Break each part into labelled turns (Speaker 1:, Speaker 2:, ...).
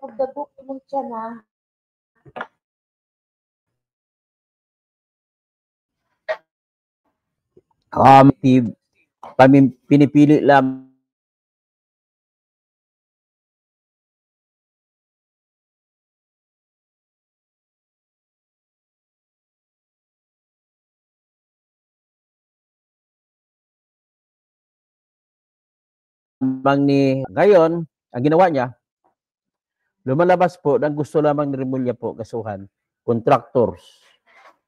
Speaker 1: pagdagok mong tiyan na.
Speaker 2: Pinipili lang ni ngayon, ang ginawa niya, lumalabas po na gusto lamang ni Remulla po kasuhan, contractors.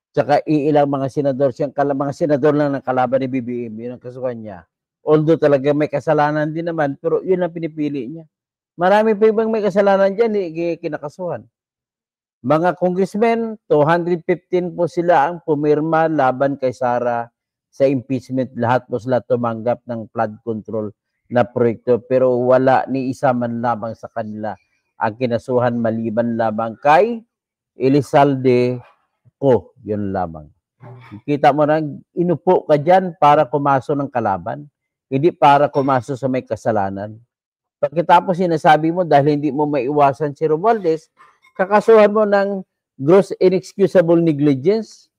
Speaker 2: Tsaka iilang mga senador, mga senador lang ng kalaban ni BBM, yun ang kasuhan niya. Although talaga may kasalanan din naman, pero yun ang pinipili niya. Marami pa ibang may kasalanan dyan, kinakasuhan. Mga congressmen, 215 po sila ang pumirma laban kay Sara sa impeachment. Lahat po sila tumanggap ng flood control na proyekto, pero wala ni isa man lamang sa kanila ang kinasuhan maliban lamang kay Elizalde ko, yun lamang. Kita mo na, inupo ka dyan para kumaso ng kalaban, hindi para kumaso sa may kasalanan. Pagkatapos sinasabi mo dahil hindi mo maiwasan si Romualdez, kakasuhan mo ng gross inexcusable negligence.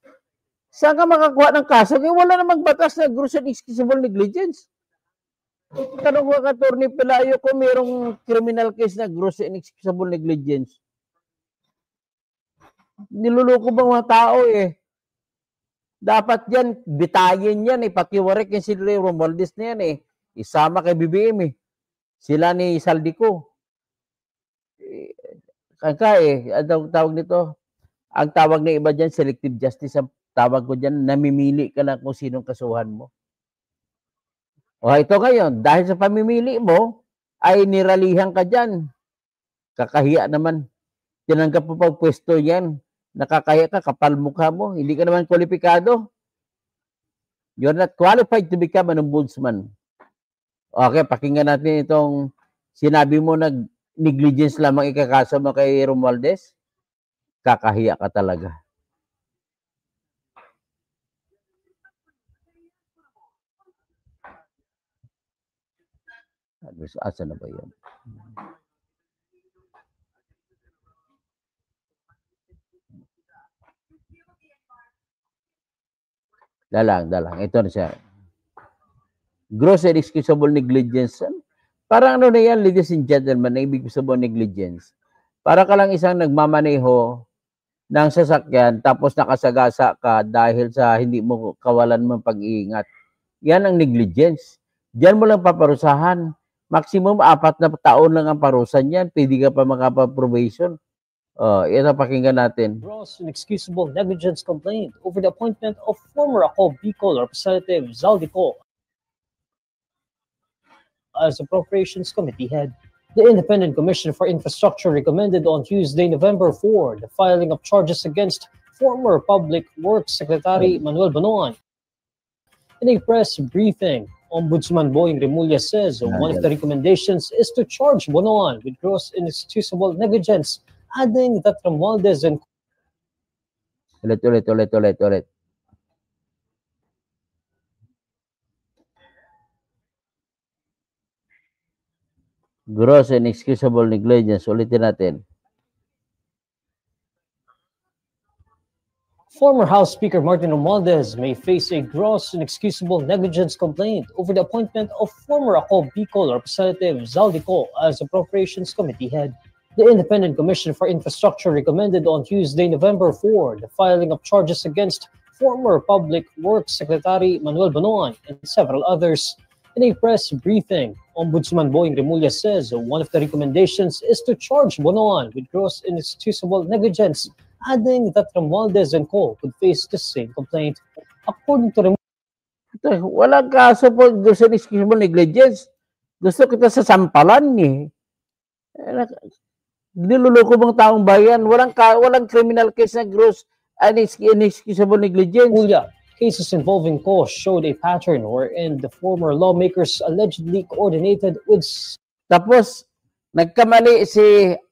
Speaker 2: Saan ka makakuha ng kaso? Kaya wala namang batas na gross inexcusable negligence. Tanong ko ka, Atty. Pelayo, kung mayroong criminal case na gross inexcusable negligence. Niluloko bang mga tao eh? Dapat yan, bitayin yan eh. Patiwarek yan si Romualdez na yan eh. Isama kay BBM eh. Sila ni Saldico. Ang tawag nito, ang tawag ng iba dyan, selective justice. Ang tawag ko dyan, namimili ka lang kung sinong kasuhan mo. O ito ngayon, dahil sa pamimili mo, ay niralihan ka dyan. Kakahiya naman. Tinanggap mo pag pwesto yan. Nakakahiya ka, kapal mukha mo. Hindi ka naman kwalipikado. You're not qualified to become an ombudsman. Okay, pakinggan natin itong sinabi mo na negligence lamang ikakaso mo kay Romualdez. Kakahiya ka talaga. Asa na ba yun? Dalang. Ito na siya. Gross and excusable negligence. Parang ano na yan, ladies and gentlemen, na ibig sabihin negligence. Para ka lang isang nagmamaneho ng sasakyan tapos nakasagasa ka dahil sa hindi mo kawalan mo pag-iingat. Yan ang negligence. Diyan mo lang paparusahan. Maximum 4 na taon lang ang parusan yan. Pwede ka pa makapa-probation. Ito pakinggan natin.
Speaker 3: Gross and excusable negligence complaint over the appointment of former ACOB Bicol Representative Zaldico as Appropriations Committee head. The Independent Commission for Infrastructure recommended on Tuesday, November 4, the filing of charges against former Public Works Secretary Manuel Bonoan. In a press briefing, Ombudsman Boying Remulla says one of the recommendations is to charge Bonoan with gross inexcusable negligence, adding that Romualdez and
Speaker 2: Ulit. Gross and inexcusable negligence. Ulitin natin.
Speaker 3: Former House Speaker Martin Romualdez may face a gross and inexcusable negligence complaint over the appointment of former ACOB Bicol Representative Zaldico as Appropriations Committee head. The Independent Commission for Infrastructure recommended on Tuesday, November 4, the filing of charges against former Public Works Secretary Manuel Bonoan and several others. In a press briefing, Ombudsman Boying Remulla says one of the recommendations is to charge Bonoan with gross inexcusable negligence, adding that Romualdez and co. could face the same complaint. According to Remulla,
Speaker 2: walang kaso po gross and inexcusable negligence. Gusto kita sa sampalan eh. Niluloko bang taong bayan? Walang criminal case na gross and inexcusable negligence.
Speaker 3: Cases involving co showed a pattern wherein the former lawmakers allegedly coordinated with.
Speaker 2: Tapos, nagkamali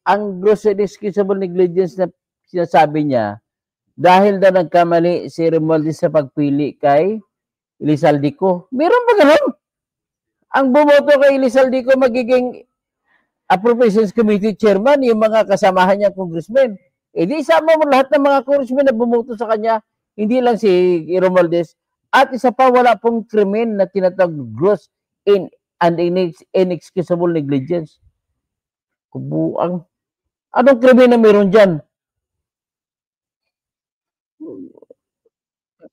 Speaker 2: ang gross and inexcusable negligence na sinasabi niya dahil daw nagkamali si Romualdez sa pagpili kay Elizaldico. Meron ba ganun? Ang bumoto kay Elizaldico magiging Appropriations Committee Chairman, yung mga kasamahan niyang congressmen. Eh di isama mo lahat ng mga congressmen na bumoto sa kanya, hindi lang si Romualdez. At isa pa, wala pong krimen na tinatawag gross and inexcusable negligence. Kubuang. Anong krimen na meron dyan?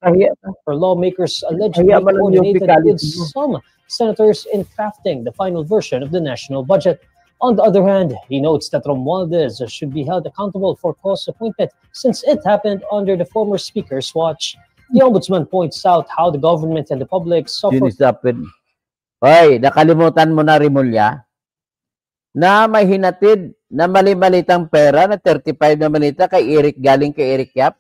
Speaker 2: Kahiya.
Speaker 3: For lawmakers allegedly
Speaker 2: Kaya man lang yung
Speaker 3: coordinated
Speaker 2: picality
Speaker 3: with
Speaker 2: mo.
Speaker 3: some senators in crafting the final version of the national budget. On the other hand, he notes that Romualdez should be held accountable for Co's appointment since it happened under the former speaker's watch. The ombudsman points out how the government and the public
Speaker 2: Yun
Speaker 3: suffer
Speaker 2: is happened. Hoy, nakalimutan mo na, Rimulya, na may hinatid na mali-malitang pera na 35 na malita galing kay Eric Yap.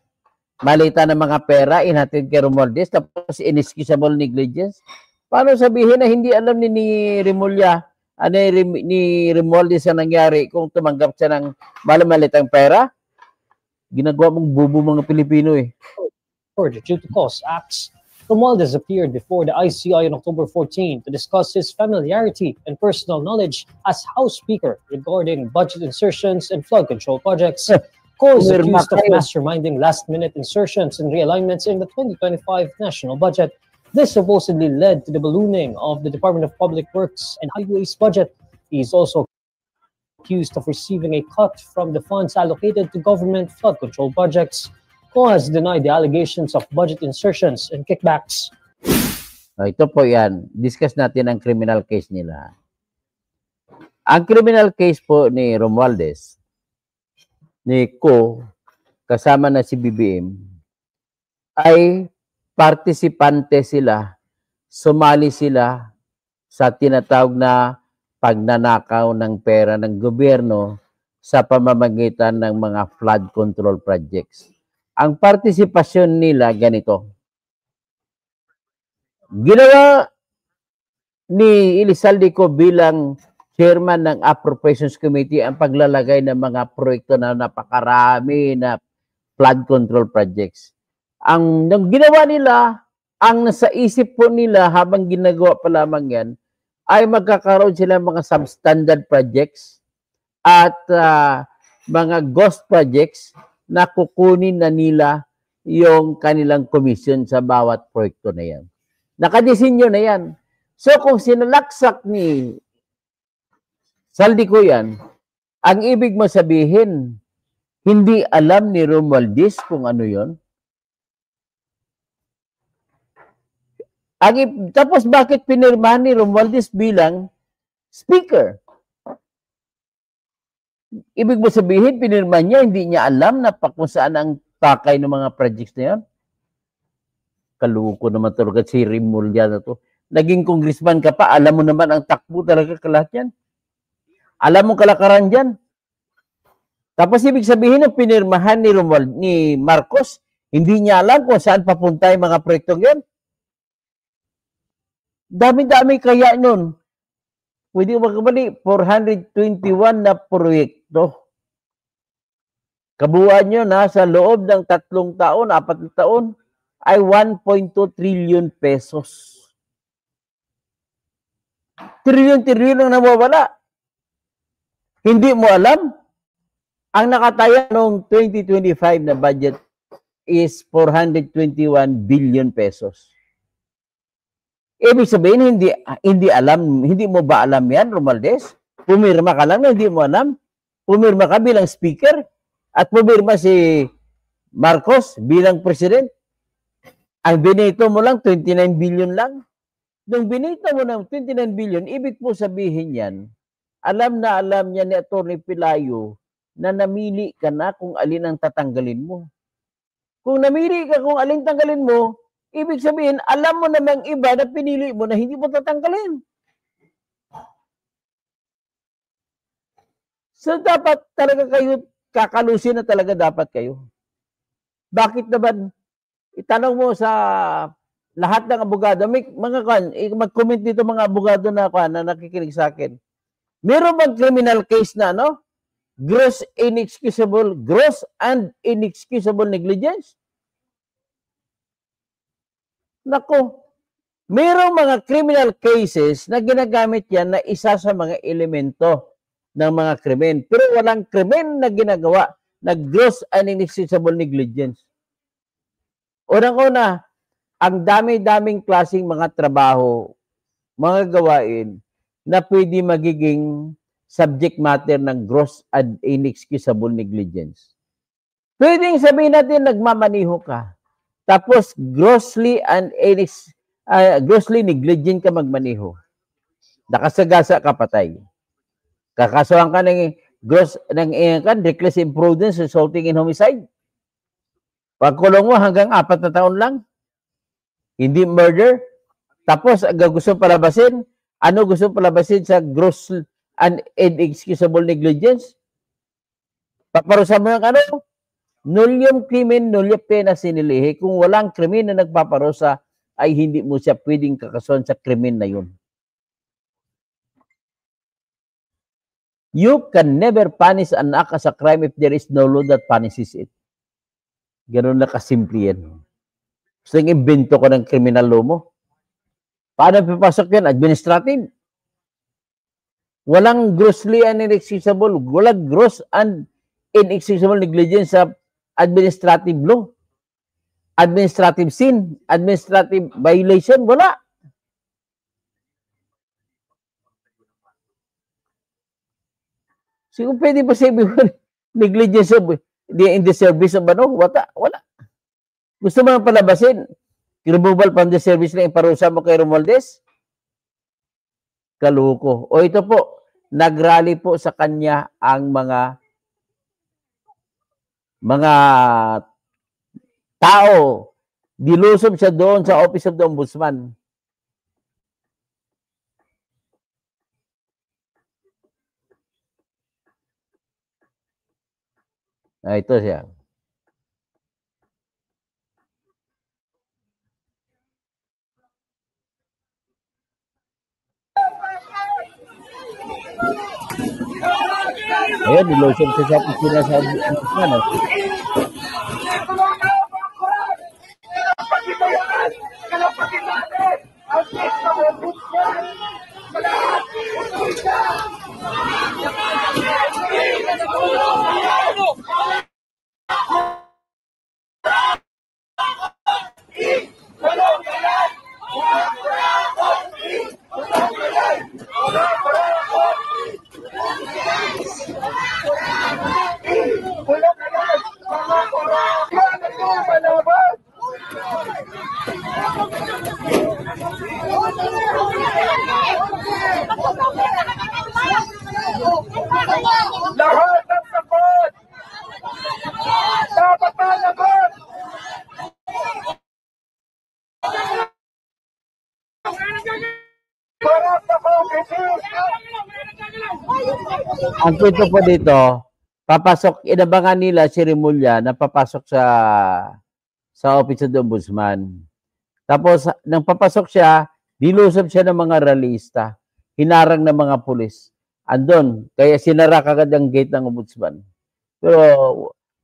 Speaker 2: Malita ng mga pera, inhatid kay Romualdez, tapos inexcusable negligence. Paano sabihin na hindi alam ni Rimulya, ni Romualdez ang nangyari kung tumanggap siya ng mali-malitang pera? Ginagawa mong bubo mga Pilipino eh.
Speaker 3: due to cost acts. Romualdez appeared before the ICI on October 14 to discuss his familiarity and personal knowledge as House Speaker regarding budget insertions and flood control projects. Co is accused of masterminding last-minute insertions and realignments in the 2025 national budget. This supposedly led to the ballooning of the Department of Public Works and Highways budget. He is also accused of receiving a cut from the funds allocated to government flood control projects. Co has denied the allegations of budget insertions and kickbacks.
Speaker 2: Ito po yan. Discuss natin ang criminal case nila. Ang criminal case po ni Romualdez, ni Co, kasama na si BBM, ay partisipante sila, sumali sila sa tinatawag na pagnanakaw ng pera ng gobyerno sa pamamagitan ng mga flood control projects. Ang partisipasyon nila ganito. Ginawa ni Elizalde Co bilang chairman ng Appropriations Committee ang paglalagay ng mga proyekto na napakarami na flood control projects. Ang ginawa nila, ang nasa isip po nila habang ginagawa pa lamang yan, ay magkakaroon sila mga substandard projects at mga ghost projects na kukunin na nila yung kanilang commission sa bawat proyekto na yan. Nakadesinyo na yan. So kung sinalaksak ni Saldico yan, ang ibig mo sabihin, hindi alam ni Romualdez kung ano yon. Tapos bakit pinirmahan ni Romualdez bilang speaker? Ibig mo sabihin, pinirma niya, hindi niya alam na kung saan ang pakay ng mga projects na yan? Kaluko naman talaga si Rimulya na to. Naging congressman ka pa, alam mo naman ang takbo talaga kalat yan. Alam mo kalakaran dyan. Tapos ibig sabihin ng pinirmahan ni Marcos, hindi niya alam kung saan papunta yung mga proyektong yan. Dami-dami kaya nun. Pwede mo magkabali, 421 na proyekto. Kabuuan nyo na sa loob ng 3 taon, 4 taon, ay 1.2 trillion pesos. Trillion ang nawawala. Hindi mo alam? Ang nakataya noong 2025 na budget is 421 billion pesos. Ibig sabihin, hindi alam, hindi mo ba alam yan, Romualdez? Pumirma ka lang na hindi mo alam. Pumirma ka bilang speaker at pumirma si Marcos bilang president. Ang binito mo lang, 29 billion lang. Nung binito mo ng 29 billion, ibig po sabihin yan, alam niya ni Atty. Pelayo na namili ka na kung alin ang tatanggalin mo. Kung namili ka kung alin tanggalin mo, ibig sabihin, alam mo namang iba na pinili mo na hindi mo tatanggalin. So, dapat talaga kayo, kakalusin na talaga dapat kayo. Bakit naman, itanong mo sa lahat ng abogado, may mga mag-comment dito mga abogado na nakikinig sa akin. Meron bang criminal case na, gross and inexcusable negligence? Nako, mayroong mga criminal cases na ginagamit yan na isa sa mga elemento ng mga krimen. Pero walang krimen na ginagawa na gross and inexcusable negligence. Unang-una, ang dami-daming klaseng mga trabaho, mga gawain na pwede magiging subject matter ng gross and inexcusable negligence. Pwedeng sabihin natin nagmamaniho ka, tapos grossly negligent ka magmaniho. Nakasagasa ka, patay. Kakasuhan ka ng reckless imprudence resulting in homicide. Pagkulong mo hanggang 4 na taon lang. Hindi murder. Tapos, gusto palabasin. Ano gusto palabasin sa gross and inexcusable negligence? Paparusa mo yung ano? Nulyum krimen, nulya pena sinilihi. Kung walang krimen na nagpaparusa, ay hindi mo siya pwedeng kakasuhan sa krimen na yun. You can never punish an act as a crime if there is no law that punishes it. Ganun na kasimple yan. Gusto yung invento ko ng criminal law mo. Paano papasok yan? Administrative. Walang grossly and inexcusable. Walang gross and inexcusable negligence sa administrative law. Administrative sin. Administrative violation. Wala. Siguro pwede ba sabihin negligence in the service of ano? Wala. Gusto mo nang palabasin? Removal from the service na iparusa mo kay Romualdez? Kaluko. O ito po, nagrally po sa kanya ang mga tao. Dilusob siya doon sa Office of the Ombudsman. Ito siya. Ayan, nilotion siya sa opisina sa Ombudsman.
Speaker 1: Lahat ng sagot! Dapat malagot! Para sa Congress!
Speaker 2: Ang kwento po dito, inabangan nila si Remulla na papasok sa Office of the Ombudsman. Tapos, nang papasok siya, dilusob siya ng mga rallyista, hinarang ng mga pulis. Andun, kaya sinara kagad ang gate ng Ombudsman. Pero,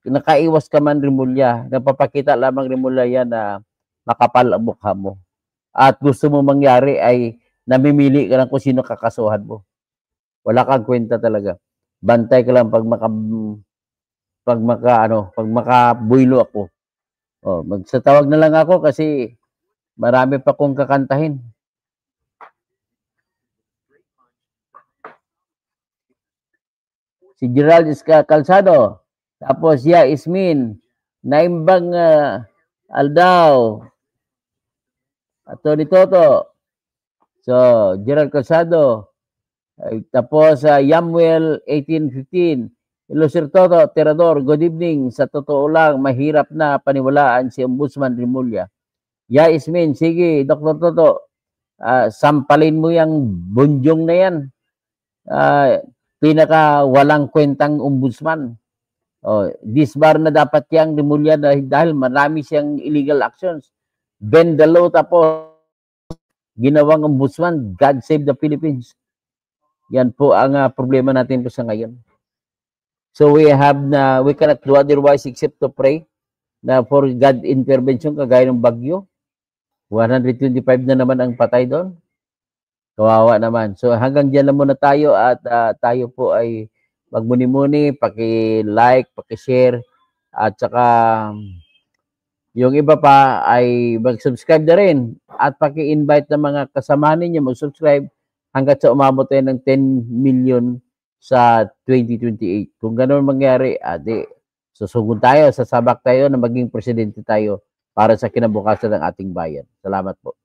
Speaker 2: nakaiwas ka man Remulla, napapakita lamang Remulla yan na makapal ang mukha mo. At gusto mo mangyari ay namimili ka lang kung sino kakasuhan mo. Wala kang kwenta talaga. Bantay ka lang pag makabuylo ako. Magsatawag na lang ako kasi marami pa kong kakantahin. Si Gerald Calzado. Tapos Ismin. Naimbang Aldao. Atty. Toto. So, Gerald Calzado. Tapos Yamuel 1815. Hello Sir Toto, Terador, good evening. Sa totoo lang, mahirap na paniwalaan si Ombudsman Remulla. Ismin, sige, Dr. Toto, sampalin mo yung bunjong na yan. Pinaka walang kwentang ombudsman. Disbar na dapat yang Remulla dahil marami siyang illegal actions. Bend the law tapos ginawang ombudsman, God save the Philippines. Yan po ang problema natin po sa ngayon. So we cannot do otherwise except to pray na for God intervention kagaya ng bagyo. 125 na naman ang patay doon. Kawawa naman. So hanggang diyan lang muna tayo at tayo po ay magmuni-muni, paki-like, paki-share at saka yung iba pa ay mag-subscribe na rin at paki-invite ng mga kasama ninyo mag-subscribe hanggat sa umabot tayo ng 10 million sa 2028. Kung ganoon mangyari, susugod tayo, sasabak tayo na maging presidente tayo para sa kinabukasan ng ating bayan. Salamat po.